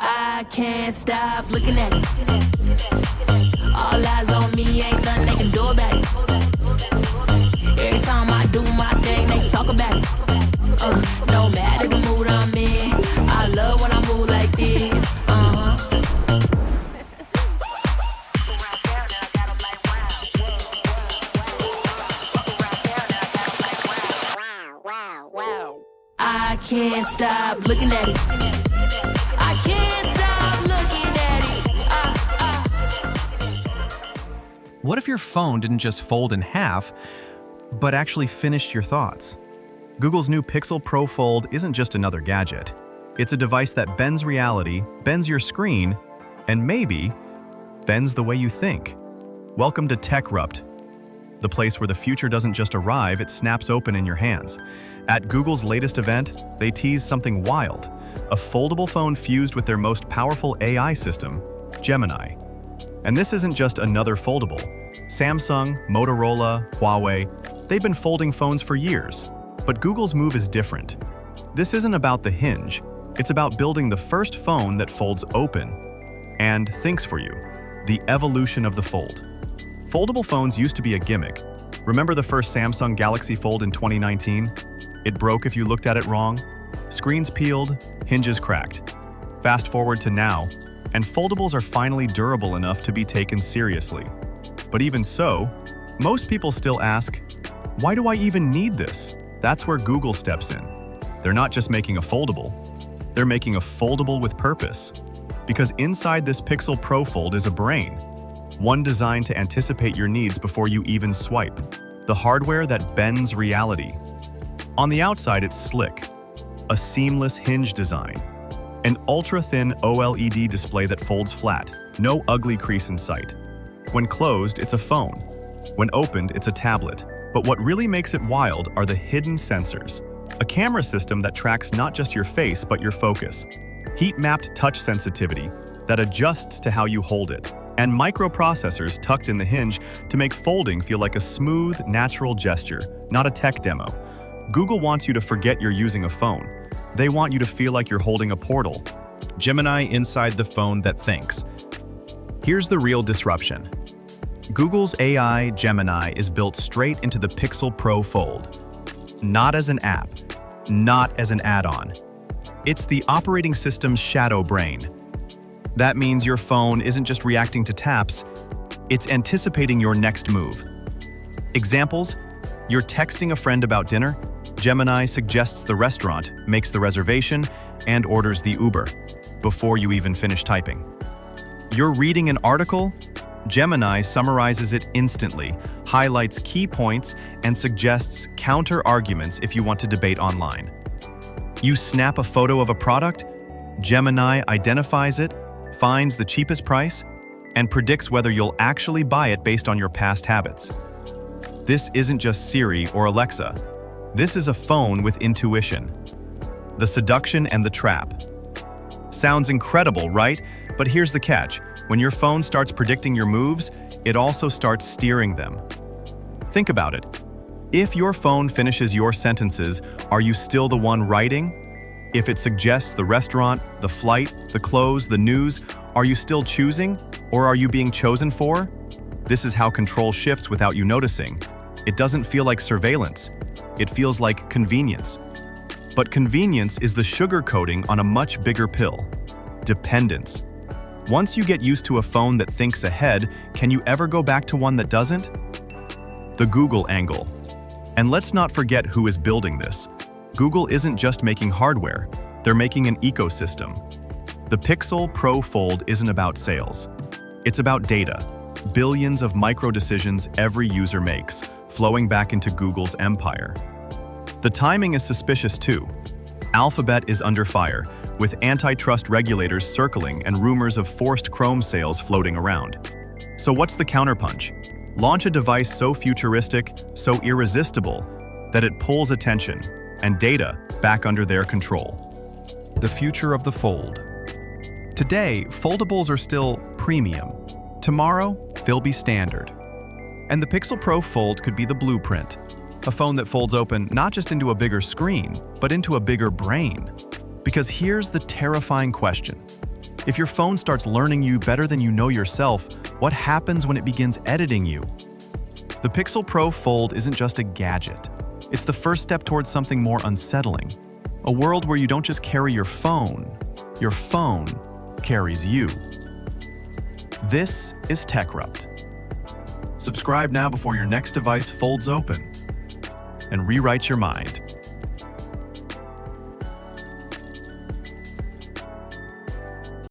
I can't stop looking at it. All eyes on me, ain't nothing they can do about it. Every time I do my thing, they talk about it. No matter the mood I'm in, I love when I move like this. I can't stop looking at it. I can't stop looking at it. What if your phone didn't just fold in half, but actually finished your thoughts? Google's new Pixel Pro Fold isn't just another gadget. It's a device that bends reality, bends your screen, and maybe bends the way you think. Welcome to Techrupt, the place where the future doesn't just arrive, it snaps open in your hands. At Google's latest event, they teased something wild, a foldable phone fused with their most powerful AI system, Gemini. And this isn't just another foldable. Samsung, Motorola, Huawei, they've been folding phones for years. But Google's move is different. This isn't about the hinge, it's about building the first phone that folds open and thinks for you, the evolution of the fold. Foldable phones used to be a gimmick. Remember the first Samsung Galaxy Fold in 2019? It broke if you looked at it wrong. Screens peeled, hinges cracked. Fast forward to now, and foldables are finally durable enough to be taken seriously. But even so, most people still ask, why do I even need this? That's where Google steps in. They're not just making a foldable, they're making a foldable with purpose. Because inside this Pixel Pro Fold is a brain, one designed to anticipate your needs before you even swipe. The hardware that bends reality. On the outside, it's slick, a seamless hinge design, an ultra-thin OLED display that folds flat, no ugly crease in sight. When closed, it's a phone. When opened, it's a tablet. But what really makes it wild are the hidden sensors. A camera system that tracks not just your face, but your focus. Heat-mapped touch sensitivity that adjusts to how you hold it. And microprocessors tucked in the hinge to make folding feel like a smooth, natural gesture, not a tech demo. Google wants you to forget you're using a phone. They want you to feel like you're holding a portal. Gemini inside the phone that thinks. Here's the real disruption. Google's AI Gemini is built straight into the Pixel Pro Fold. Not as an app, not as an add-on. It's the operating system's shadow brain. That means your phone isn't just reacting to taps, it's anticipating your next move. Examples: you're texting a friend about dinner, Gemini suggests the restaurant, makes the reservation, and orders the Uber before you even finish typing. You're reading an article, Gemini summarizes it instantly, highlights key points, and suggests counter-arguments if you want to debate online. You snap a photo of a product, Gemini identifies it, finds the cheapest price, and predicts whether you'll actually buy it based on your past habits. This isn't just Siri or Alexa. This is a phone with intuition. The seduction and the trap. Sounds incredible, right? But here's the catch. When your phone starts predicting your moves, it also starts steering them. Think about it. If your phone finishes your sentences, are you still the one writing? If it suggests the restaurant, the flight, the clothes, the news, are you still choosing, or are you being chosen for? This is how control shifts without you noticing. It doesn't feel like surveillance. It feels like convenience. But convenience is the sugar coating on a much bigger pill: dependence. Once you get used to a phone that thinks ahead, can you ever go back to one that doesn't? The Google angle. And let's not forget who is building this. Google isn't just making hardware, they're making an ecosystem. The Pixel Pro Fold isn't about sales. It's about data. Billions of micro-decisions every user makes, flowing back into Google's empire. The timing is suspicious too. Alphabet is under fire, with antitrust regulators circling and rumors of forced Chrome sales floating around. So what's the counterpunch? Launch a device so futuristic, so irresistible, that it pulls attention and data back under their control. The future of the fold. Today, foldables are still premium. Tomorrow, they'll be standard. And the Pixel Pro Fold could be the blueprint. A phone that folds open not just into a bigger screen, but into a bigger brain. Because here's the terrifying question. If your phone starts learning you better than you know yourself, what happens when it begins editing you? The Pixel Pro Fold isn't just a gadget. It's the first step towards something more unsettling. A world where you don't just carry your phone carries you. This is Techrupt. Subscribe now before your next device folds open and rewrites your mind.